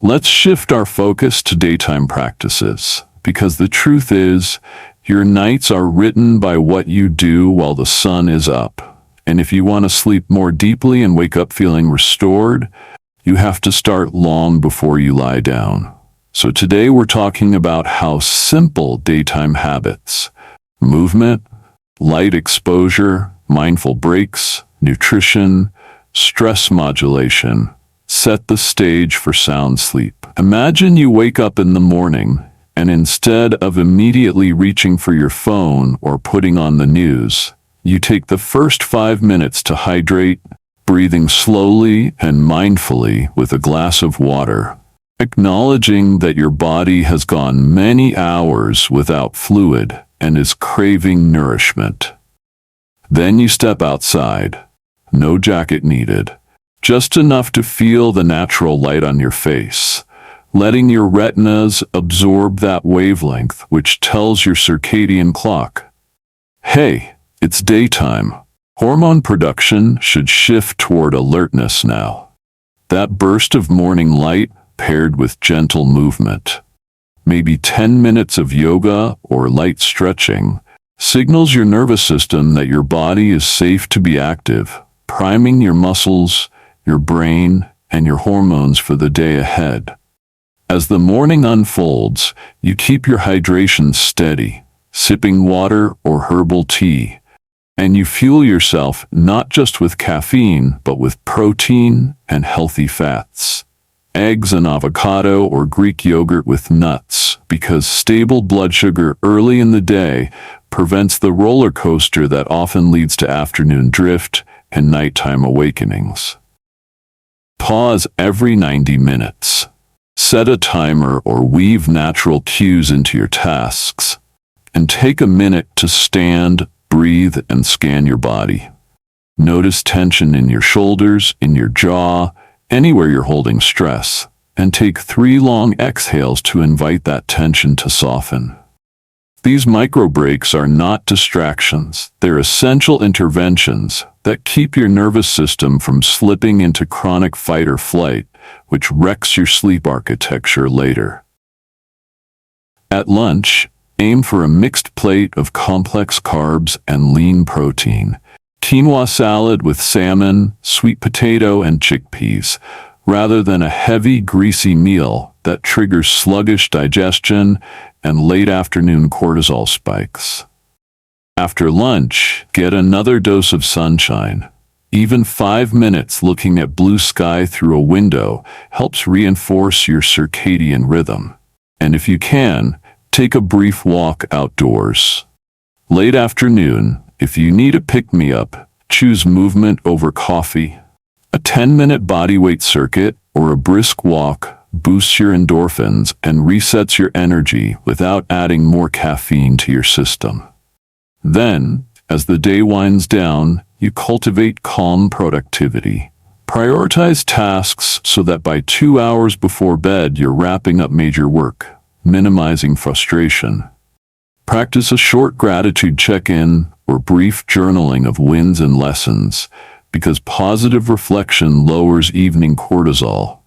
Let's shift our focus to daytime practices, because the truth is, your nights are written by what you do while the sun is up. And if you want to sleep more deeply and wake up feeling restored, you have to start long before you lie down. So today we're talking about how simple daytime habits, movement, light exposure, mindful breaks, nutrition, stress modulation, set the stage for sound sleep. Imagine you wake up in the morning and instead of immediately reaching for your phone or putting on the news, you take the first 5 minutes to hydrate, breathing slowly and mindfully with a glass of water, acknowledging that your body has gone many hours without fluid and is craving nourishment. Then you step outside. No jacket needed. Just enough to feel the natural light on your face, letting your retinas absorb that wavelength which tells your circadian clock, hey, it's daytime. Hormone production should shift toward alertness now. That burst of morning light paired with gentle movement, maybe 10 minutes of yoga or light stretching, signals your nervous system that your body is safe to be active, priming your muscles, your brain, and your hormones for the day ahead. As the morning unfolds, you keep your hydration steady, sipping water or herbal tea, and you fuel yourself not just with caffeine, but with protein and healthy fats. Eggs and avocado or Greek yogurt with nuts, because stable blood sugar early in the day prevents the roller coaster that often leads to afternoon drift and nighttime awakenings. Pause every 90 minutes. Set a timer or weave natural cues into your tasks, and take a minute to stand, breathe, and scan your body. Notice tension in your shoulders, in your jaw, anywhere you're holding stress, and take 3 long exhales to invite that tension to soften. These micro breaks are not distractions. They're essential interventions that keep your nervous system from slipping into chronic fight or flight, which wrecks your sleep architecture later. At lunch, aim for a mixed plate of complex carbs and lean protein. Quinoa salad with salmon, sweet potato, and chickpeas, rather than a heavy, greasy meal that triggers sluggish digestion and late afternoon cortisol spikes. After lunch, get another dose of sunshine. Even 5 minutes looking at blue sky through a window helps reinforce your circadian rhythm. And if you can, take a brief walk outdoors. Late afternoon, if you need a pick-me-up, choose movement over coffee. A 10-minute bodyweight circuit or a brisk walk boosts your endorphins and resets your energy without adding more caffeine to your system. Then, as the day winds down, you cultivate calm productivity. Prioritize tasks so that by 2 hours before bed you're wrapping up major work, minimizing frustration. Practice a short gratitude check-in or brief journaling of wins and lessons, because positive reflection lowers evening cortisol.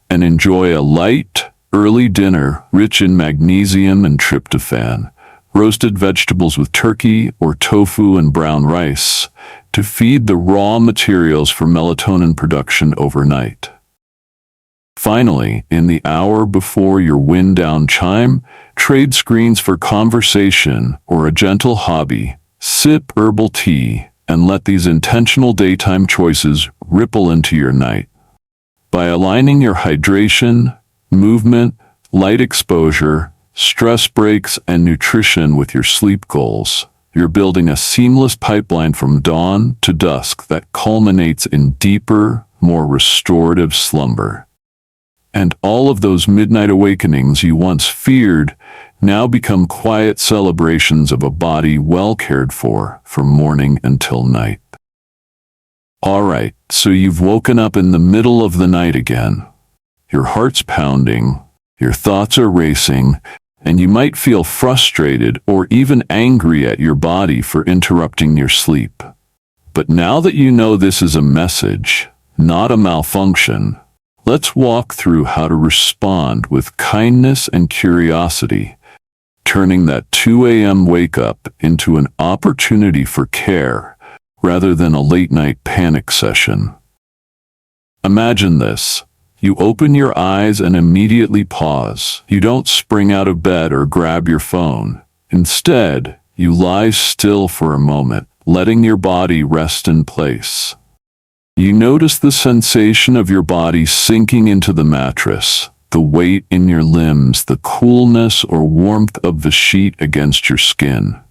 And enjoy a light, early dinner rich in magnesium and tryptophan, roasted vegetables with turkey or tofu and brown rice, to feed the raw materials for melatonin production overnight. Finally, in the hour before your wind-down chime, trade screens for conversation or a gentle hobby, sip herbal tea, and let these intentional daytime choices ripple into your night. By aligning your hydration, movement, light exposure, stress breaks, and nutrition with your sleep goals, you're building a seamless pipeline from dawn to dusk that culminates in deeper, more restorative slumber. And all of those midnight awakenings you once feared now become quiet celebrations of a body well cared for from morning until night. All right, so you've woken up in the middle of the night again. Your heart's pounding, your thoughts are racing, and you might feel frustrated or even angry at your body for interrupting your sleep. But now that you know this is a message, not a malfunction, Let's walk through how to respond with kindness and curiosity, turning that 2 a.m. wake-up into an opportunity for care rather than a late-night panic session. Imagine this. You open your eyes and immediately pause. You don't spring out of bed or grab your phone. Instead, you lie still for a moment, letting your body rest in place. You notice the sensation of your body sinking into the mattress, the weight in your limbs, the coolness or warmth of the sheet against your skin.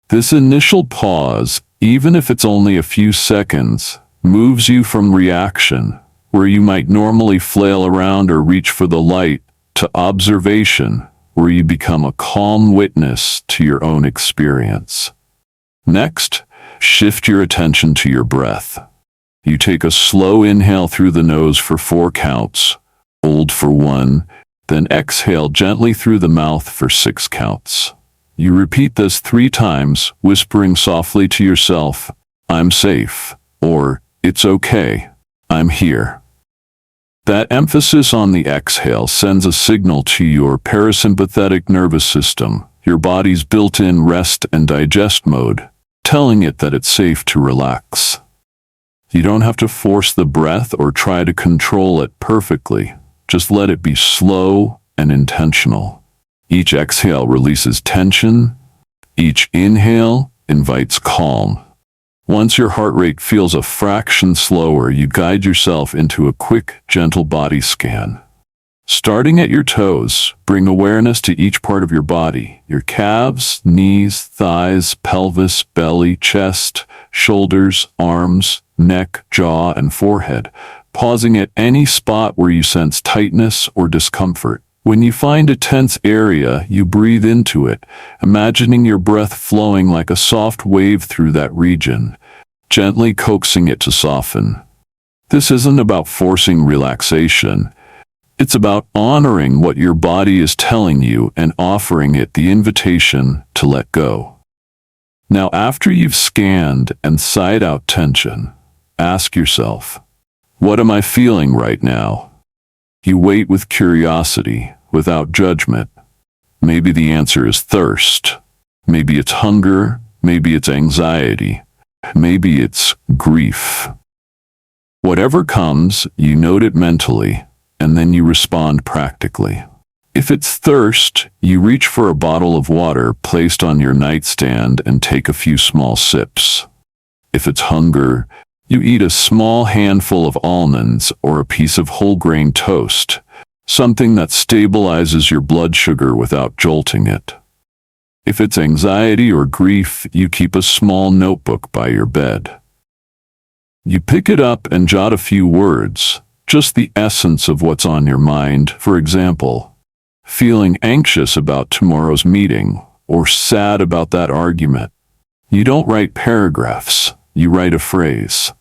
This initial pause, even if it's only a few seconds, moves you from reaction, where you might normally flail around or reach for the light, to observation, where you become a calm witness to your own experience. Next, shift your attention to your breath. You take a slow inhale through the nose for 4 counts, hold for 1, then exhale gently through the mouth for 6 counts. You repeat this 3 times, whispering softly to yourself, "I'm safe," or "It's okay, I'm here." That emphasis on the exhale sends a signal to your parasympathetic nervous system, your body's built-in rest and digest mode, telling it that it's safe to relax. You don't have to force the breath or try to control it perfectly. Just let it be slow and intentional. Each exhale releases tension. Each inhale invites calm. Once your heart rate feels a fraction slower, you guide yourself into a quick, gentle body scan. Starting at your toes, bring awareness to each part of your body: your calves, knees, thighs, pelvis, belly, chest, shoulders, arms, neck, jaw, and forehead, pausing at any spot where you sense tightness or discomfort. When you find a tense area, you breathe into it, imagining your breath flowing like a soft wave through that region, gently coaxing it to soften. This isn't about forcing relaxation. It's about honoring what your body is telling you and offering it the invitation to let go. Now, after you've scanned and sighed out tension, ask yourself, what am I feeling right now? You wait with curiosity, without judgment. Maybe the answer is thirst. Maybe it's hunger. Maybe it's anxiety. Maybe it's grief. Whatever comes, you note it mentally, and then you respond practically. If it's thirst, you reach for a bottle of water placed on your nightstand and take a few small sips. If it's hunger, you eat a small handful of almonds or a piece of whole grain toast, something that stabilizes your blood sugar without jolting it. If it's anxiety or grief, you keep a small notebook by your bed. You pick it up and jot a few words, just the essence of what's on your mind. For example, feeling anxious about tomorrow's meeting or sad about that argument. You don't write paragraphs, you write a phrase.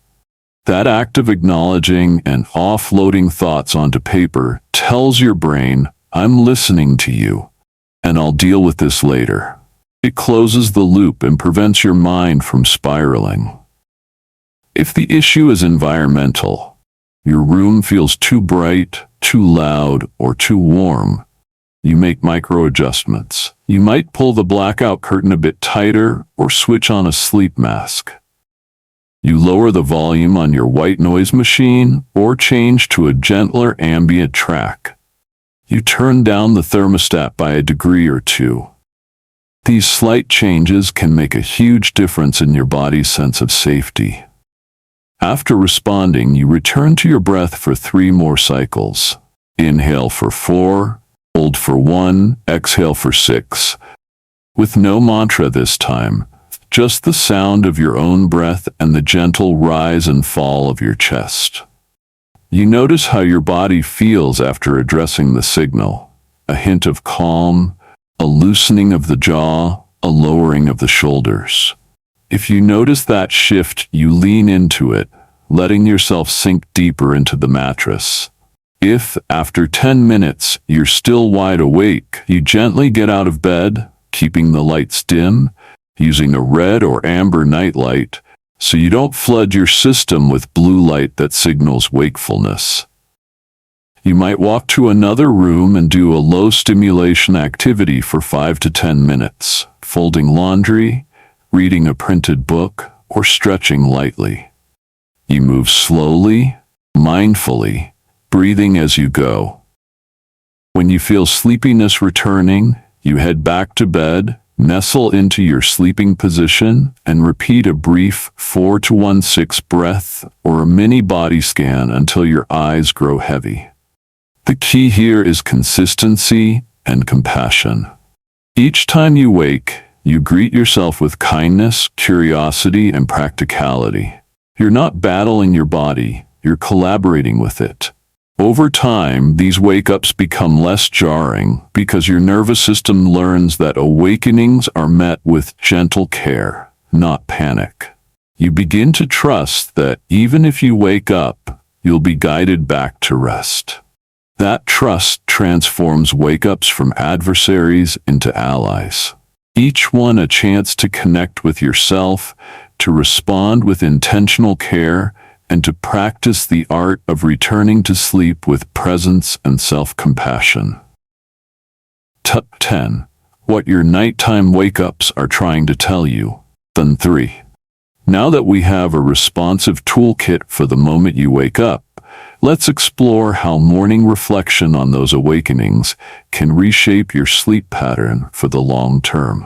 That act of acknowledging and offloading thoughts onto paper tells your brain, I'm listening to you, and I'll deal with this later. It closes the loop and prevents your mind from spiraling. If the issue is environmental, your room feels too bright, too loud, or too warm, you make micro adjustments. You might pull the blackout curtain a bit tighter or switch on a sleep mask. You lower the volume on your white noise machine or change to a gentler ambient track. You turn down the thermostat by a degree or 2. These slight changes can make a huge difference in your body's sense of safety. After responding, you return to your breath for 3 more cycles. Inhale for 4, hold for 1, exhale for 6. With no mantra this time, just the sound of your own breath and the gentle rise and fall of your chest. You notice how your body feels after addressing the signal. A hint of calm, a loosening of the jaw, a lowering of the shoulders. If you notice that shift, you lean into it, letting yourself sink deeper into the mattress. If, after 10 minutes, you're still wide awake, you gently get out of bed, keeping the lights dim, using a red or amber nightlight, so you don't flood your system with blue light that signals wakefulness. You might walk to another room and do a low-stimulation activity for 5 to 10 minutes, folding laundry, reading a printed book, or stretching lightly. You move slowly, mindfully, breathing as you go. When you feel sleepiness returning, you head back to bed, nestle into your sleeping position, and repeat a brief 4 to 1-6 breath or a mini body scan until your eyes grow heavy. The key here is consistency and compassion. Each time you wake, you greet yourself with kindness, curiosity, and practicality. You're not battling your body, you're collaborating with it. Over time, these wake-ups become less jarring because your nervous system learns that awakenings are met with gentle care, not panic. You begin to trust that even if you wake up, you'll be guided back to rest. That trust transforms wake-ups from adversaries into allies. Each one a chance to connect with yourself, to respond with intentional care, and to practice the art of returning to sleep with presence and self-compassion. 10. What your nighttime wake-ups are trying to tell you. 3. Now that we have a responsive toolkit for the moment you wake up, let's explore how morning reflection on those awakenings can reshape your sleep pattern for the long term.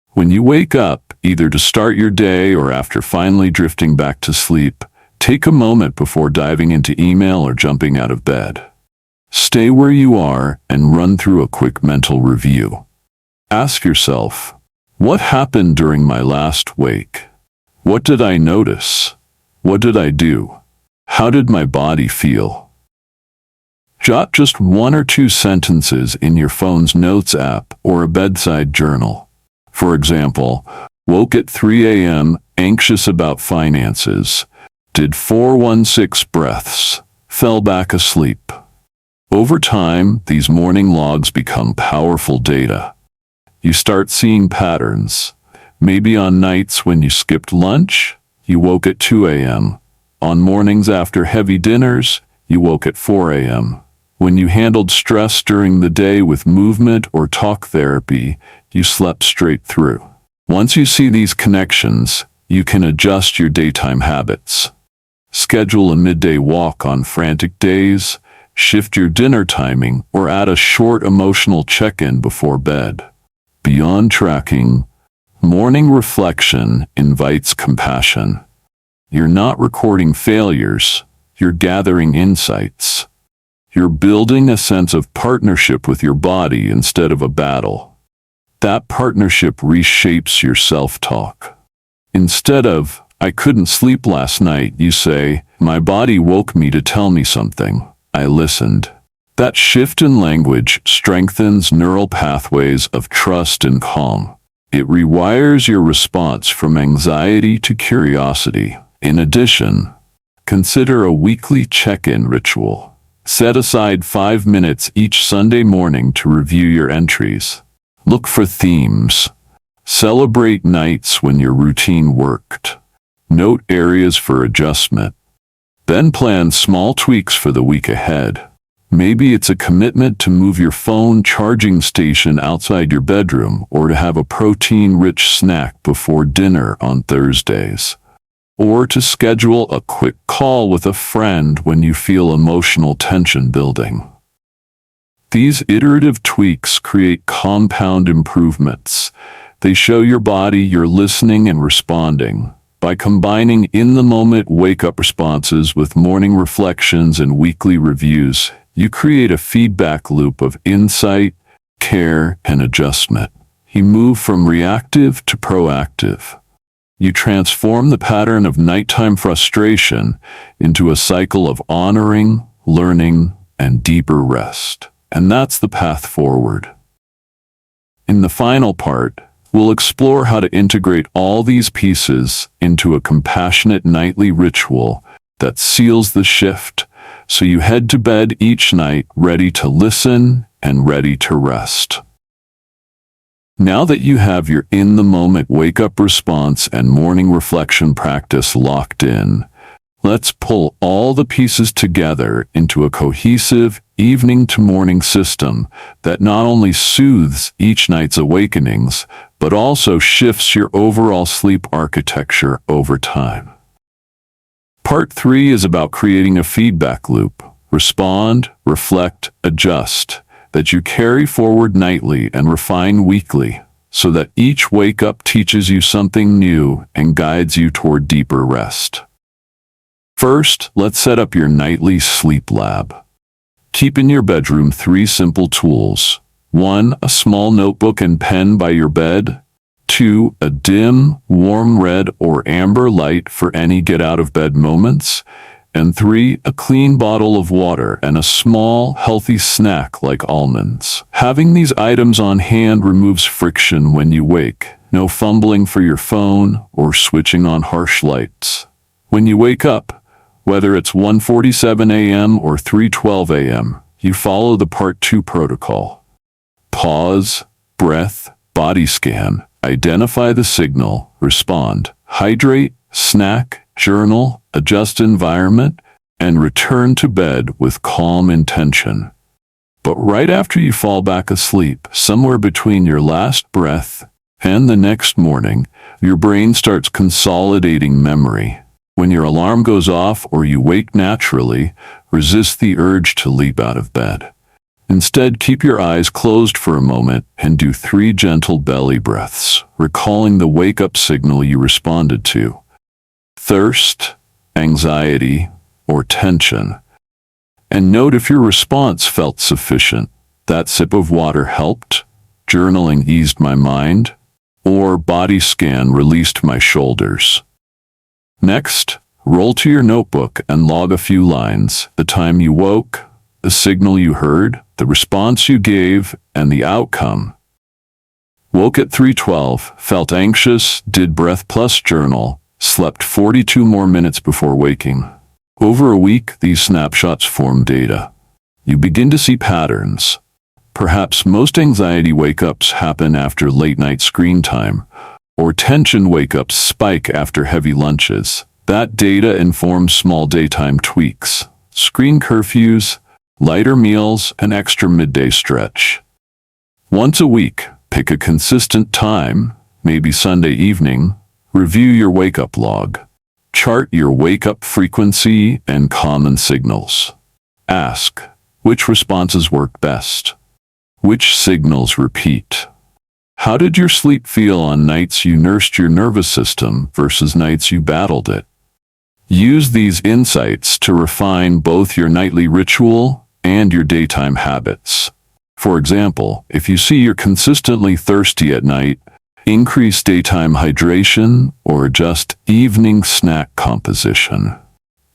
When you wake up, either to start your day or after finally drifting back to sleep, take a moment before diving into email or jumping out of bed. Stay where you are and run through a quick mental review. Ask yourself, what happened during my last wake? What did I notice? What did I do? How did my body feel? Jot just 1 or 2 sentences in your phone's notes app or a bedside journal. For example, woke at 3 a.m., anxious about finances, did 4-1-6 breaths, fell back asleep. Over time, these morning logs become powerful data. You start seeing patterns. Maybe on nights when you skipped lunch, you woke at 2 a.m. On mornings after heavy dinners, you woke at 4 a.m. When you handled stress during the day with movement or talk therapy, you slept straight through. Once you see these connections, you can adjust your daytime habits. Schedule a midday walk on frantic days, shift your dinner timing, or add a short emotional check-in before bed. Beyond tracking, morning reflection invites compassion. You're not recording failures, you're gathering insights. You're building a sense of partnership with your body instead of a battle. That partnership reshapes your self-talk. Instead of, I couldn't sleep last night, you say, my body woke me to tell me something. I listened. That shift in language strengthens neural pathways of trust and calm. It rewires your response from anxiety to curiosity. In addition, consider a weekly check-in ritual. Set aside 5 minutes each Sunday morning to review your entries. Look for themes. Celebrate nights when your routine worked. Note areas for adjustment. Then plan small tweaks for the week ahead. Maybe it's a commitment to move your phone charging station outside your bedroom or to have a protein-rich snack before dinner on Thursdays. Or to schedule a quick call with a friend when you feel emotional tension building. These iterative tweaks create compound improvements. They show your body you're listening and responding. By combining in-the-moment wake-up responses with morning reflections and weekly reviews, you create a feedback loop of insight, care, and adjustment. You move from reactive to proactive. You transform the pattern of nighttime frustration into a cycle of honoring, learning, and deeper rest. And that's the path forward. In the final part, we'll explore how to integrate all these pieces into a compassionate nightly ritual that seals the shift, so you head to bed each night ready to listen and ready to rest. Now that you have your in-the-moment wake-up response and morning reflection practice locked in, Let's pull all the pieces together into a cohesive evening to morning system that not only soothes each night's awakenings, but also shifts your overall sleep architecture over time. Part 3 is about creating a feedback loop. Respond, reflect, adjust, that you carry forward nightly and refine weekly, so that each wake-up teaches you something new and guides you toward deeper rest. First, let's set up your nightly sleep lab. Keep in your bedroom 3 simple tools. 1. A small notebook and pen by your bed. 2. A dim, warm red or amber light for any get-out-of-bed moments. And 3. A clean bottle of water and a small, healthy snack like almonds. Having these items on hand removes friction when you wake. No fumbling for your phone or switching on harsh lights. When you wake up, whether it's 1:47 a.m. or 3:12 a.m., you follow the Part 2 protocol. Pause, breath, body scan, identify the signal, respond, hydrate, snack, journal, adjust environment, and return to bed with calm intention. But right after you fall back asleep, somewhere between your last breath and the next morning, your brain starts consolidating memory. When your alarm goes off or you wake naturally, resist the urge to leap out of bed. Instead, keep your eyes closed for a moment and do 3 gentle belly breaths, recalling the wake-up signal you responded to. Thirst, anxiety, or tension. And note if your response felt sufficient. That sip of water helped, journaling eased my mind, or body scan released my shoulders. Next, roll to your notebook and log a few lines, the time you woke, the signal you heard, the response you gave, and the outcome. Woke at 3:12, felt anxious, did breath plus journal, slept 42 more minutes before waking. Over a week, these snapshots form data. You begin to see patterns. Perhaps most anxiety wake-ups happen after late-night screen time, or tension wake-ups spike after heavy lunches. That data informs small daytime tweaks, screen curfews, lighter meals, and extra midday stretch. Once a week, pick a consistent time, maybe Sunday evening, review your wake-up log. Chart your wake-up frequency and common signals. Ask, which responses work best? Which signals repeat? How did your sleep feel on nights you nursed your nervous system versus nights you battled it? Use these insights to refine both your nightly ritual and your daytime habits. For example, if you see you're consistently thirsty at night, increase daytime hydration or adjust evening snack composition.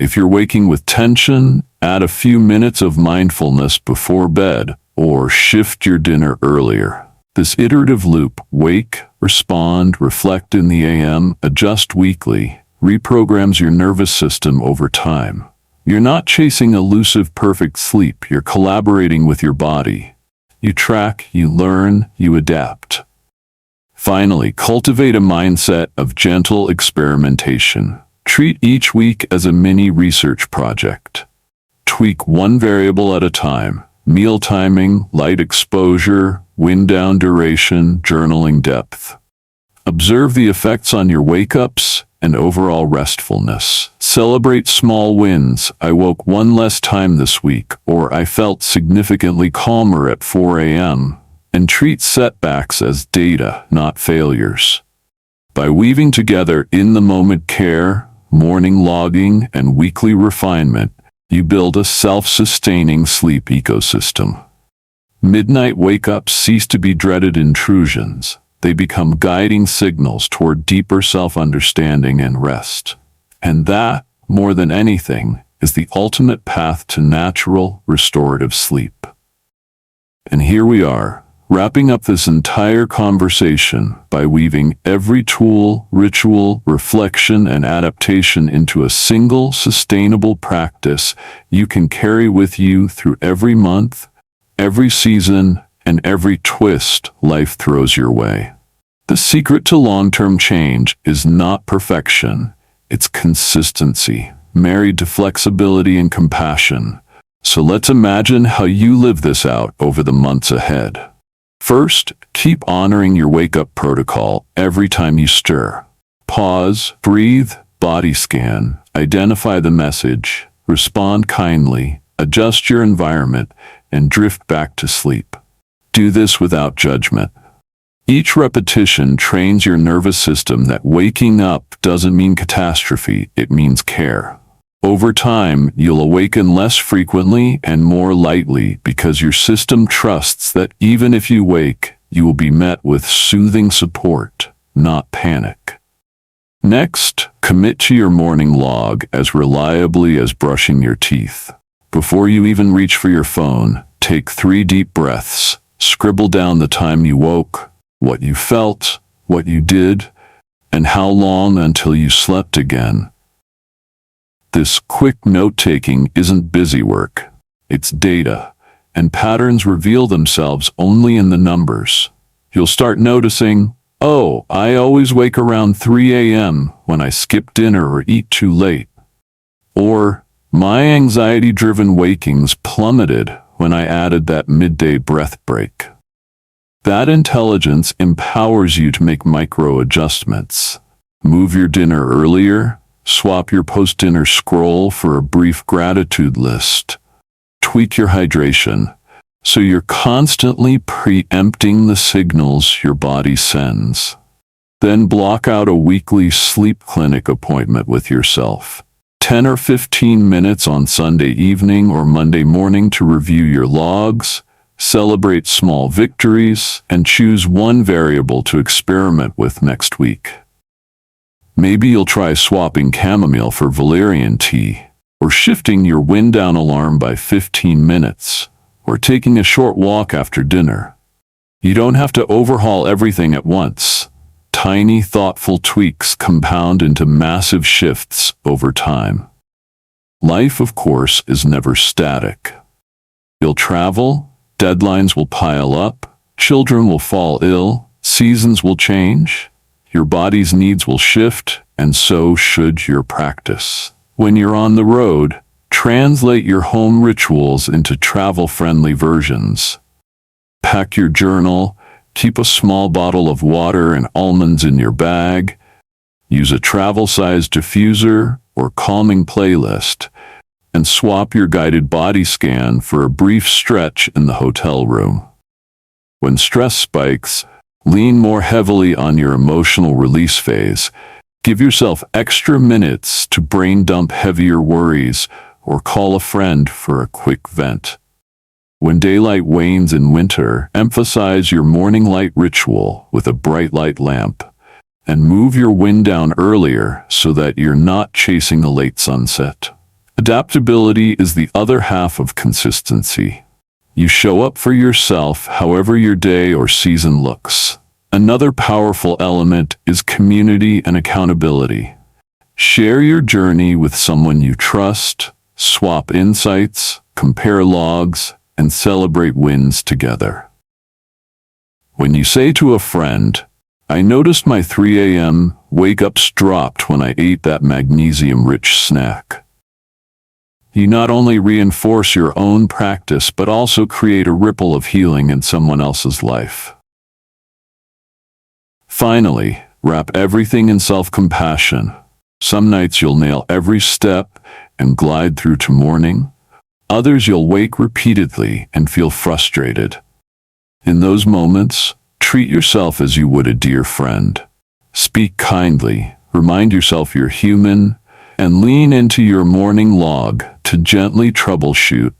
If you're waking with tension, add a few minutes of mindfulness before bed or shift your dinner earlier. This iterative loop, wake, respond, reflect in the AM, adjust weekly, reprograms your nervous system over time. You're not chasing elusive perfect sleep, you're collaborating with your body. You track, you learn, you adapt. Finally, cultivate a mindset of gentle experimentation. Treat each week as a mini research project. Tweak one variable at a time. Meal timing, light exposure, wind down duration, journaling depth. Observe the effects on your wake-ups and overall restfulness. Celebrate small wins. I woke one less time this week, or I felt significantly calmer at 4 a.m. And treat setbacks as data, not failures. By weaving together in-the-moment care, morning logging, and weekly refinement, you build a self-sustaining sleep ecosystem. Midnight wake-ups cease to be dreaded intrusions. They become guiding signals toward deeper self-understanding and rest. And that, more than anything, is the ultimate path to natural, restorative sleep. And here we are, wrapping up this entire conversation by weaving every tool, ritual, reflection, and adaptation into a single, sustainable practice you can carry with you through every month, every season, and every twist life throws your way. The secret to long-term change is not perfection, it's consistency. married to flexibility and compassion. So let's imagine how you live this out over the months ahead. First, keep honoring your wake-up protocol every time you stir. Pause, breathe, body scan, identify the message, respond kindly, adjust your environment, and drift back to sleep. Do this without judgment. Each repetition trains your nervous system that waking up doesn't mean catastrophe, it means care. Over time, you'll awaken less frequently and more lightly because your system trusts that even if you wake, you will be met with soothing support, not panic. Next, commit to your morning log as reliably as brushing your teeth. Before you even reach for your phone, take 3 deep breaths, scribble down the time you woke, what you felt, what you did, and how long until you slept again. This quick note-taking isn't busy work. It's data, and patterns reveal themselves only in the numbers. You'll start noticing, oh, I always wake around 3 a.m. when I skip dinner or eat too late. Or, my anxiety-driven wakings plummeted when I added that midday breath break. That intelligence empowers you to make micro-adjustments. Move your dinner earlier, swap your post-dinner scroll for a brief gratitude list. Tweak your hydration, so you're constantly preempting the signals your body sends. Then block out a weekly sleep clinic appointment with yourself. 10 or 15 minutes on Sunday evening or Monday morning to review your logs, celebrate small victories, and choose one variable to experiment with next week. Maybe you'll try swapping chamomile for valerian tea, or shifting your wind-down alarm by 15 minutes, or taking a short walk after dinner. You don't have to overhaul everything at once. Tiny, thoughtful tweaks compound into massive shifts over time. Life, of course, is never static. You'll travel, deadlines will pile up, children will fall ill, seasons will change, your body's needs will shift, and so should your practice. When you're on the road, translate your home rituals into travel-friendly versions. Pack your journal, keep a small bottle of water and almonds in your bag, use a travel-sized diffuser or calming playlist, and swap your guided body scan for a brief stretch in the hotel room. When stress spikes, lean more heavily on your emotional release phase. Give yourself extra minutes to brain dump heavier worries or call a friend for a quick vent. When daylight wanes in winter, emphasize your morning light ritual with a bright light lamp and move your wind down earlier so that you're not chasing a late sunset. Adaptability is the other half of consistency. You show up for yourself however your day or season looks. Another powerful element is community and accountability. Share your journey with someone you trust, swap insights, compare logs, and celebrate wins together. When you say to a friend, I noticed my 3 a.m. wake-ups dropped when I ate that magnesium-rich snack, you not only reinforce your own practice but also create a ripple of healing in someone else's life. Finally, wrap everything in self-compassion. Some nights you'll nail every step and glide through to morning. Others you'll wake repeatedly and feel frustrated. In those moments, treat yourself as you would a dear friend. Speak kindly, remind yourself you're human, and lean into your morning log to gently troubleshoot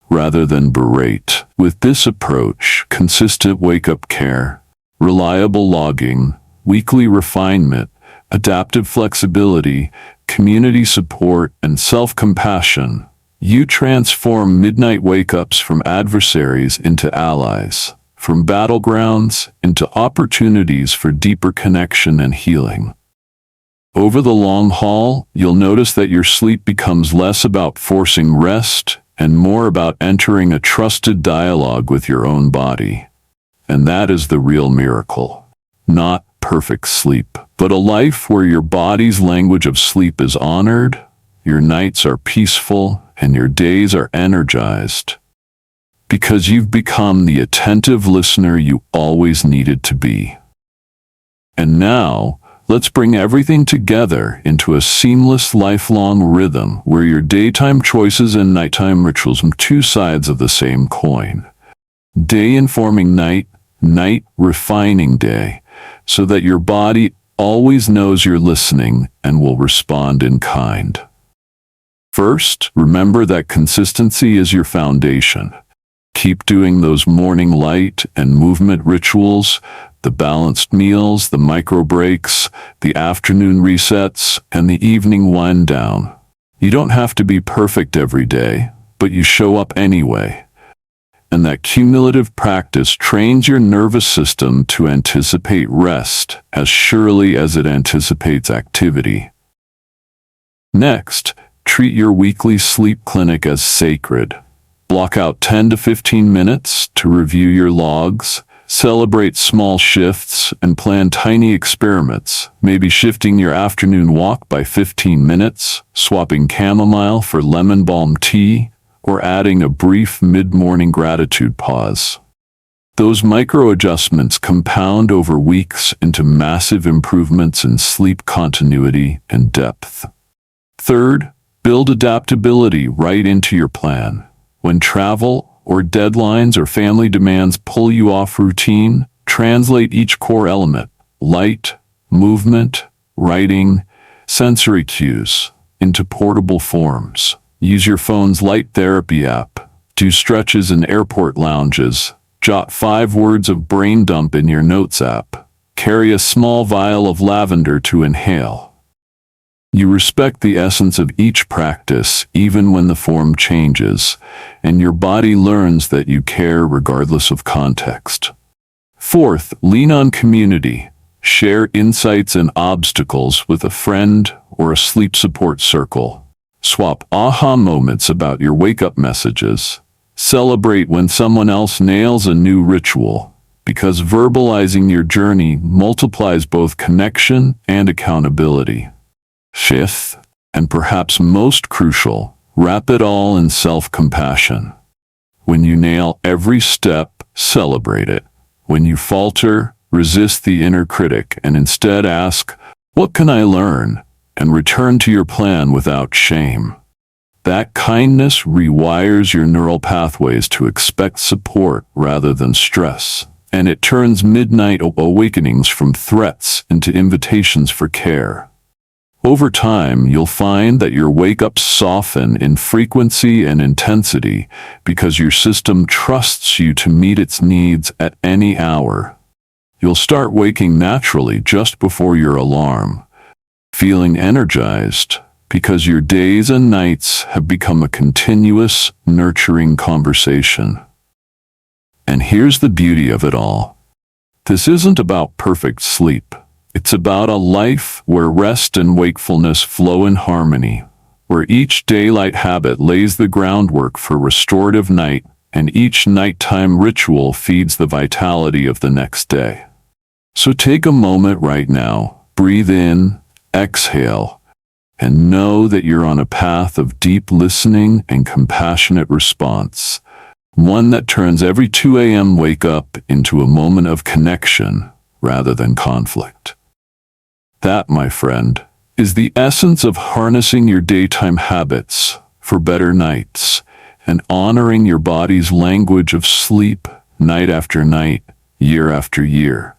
rather than berate. With this approach, consistent wake-up care, reliable logging, weekly refinement, adaptive flexibility, community support, and self-compassion, you transform midnight wake-ups from adversaries into allies, from battlegrounds into opportunities for deeper connection and healing. Over the long haul, you'll notice that your sleep becomes less about forcing rest and more about entering a trusted dialogue with your own body. And that is the real miracle. Not perfect sleep, but a life where your body's language of sleep is honored, your nights are peaceful, and your days are energized. Because you've become the attentive listener you always needed to be. And now, let's bring everything together into a seamless lifelong rhythm where your daytime choices and nighttime rituals are two sides of the same coin. Day informing night, night refining day, so that your body always knows you're listening and will respond in kind. First, remember that consistency is your foundation. Keep doing those morning light and movement rituals, the balanced meals, the micro breaks, the afternoon resets, and the evening wind down. You don't have to be perfect every day, but you show up anyway. And that cumulative practice trains your nervous system to anticipate rest as surely as it anticipates activity. Next, treat your weekly sleep clinic as sacred. Block out 10 to 15 minutes to review your logs, celebrate small shifts, and plan tiny experiments, maybe shifting your afternoon walk by 15 minutes, swapping chamomile for lemon balm tea, or adding a brief mid-morning gratitude pause. Those micro adjustments compound over weeks into massive improvements in sleep continuity and depth. Third, build adaptability right into your plan. When travel or deadlines or family demands pull you off routine, translate each core element, light, movement, writing, sensory cues, into portable forms. Use your phone's light therapy app, do stretches in airport lounges, jot 5 words of brain dump in your notes app, carry a small vial of lavender to inhale. You respect the essence of each practice even when the form changes, and your body learns that you care regardless of context. Fourth, lean on community. Share insights and obstacles with a friend or a sleep support circle. Swap aha moments about your wake-up messages. Celebrate when someone else nails a new ritual, because verbalizing your journey multiplies both connection and accountability. Fifth, and perhaps most crucial, wrap it all in self-compassion. When you nail every step, celebrate it. When you falter, resist the inner critic and instead ask, "What can I learn?" and return to your plan without shame. That kindness rewires your neural pathways to expect support rather than stress, and it turns midnight awakenings from threats into invitations for care. Over time, you'll find that your wake-ups soften in frequency and intensity because your system trusts you to meet its needs at any hour. You'll start waking naturally just before your alarm, feeling energized because your days and nights have become a continuous, nurturing conversation. And here's the beauty of it all. This isn't about perfect sleep. It's about a life where rest and wakefulness flow in harmony, where each daylight habit lays the groundwork for restorative night, and each nighttime ritual feeds the vitality of the next day. So take a moment right now, breathe in, exhale, and know that you're on a path of deep listening and compassionate response, one that turns every 2 a.m. wake-up into a moment of connection rather than conflict. That, my friend, is the essence of harnessing your daytime habits for better nights and honoring your body's language of sleep night after night, year after year.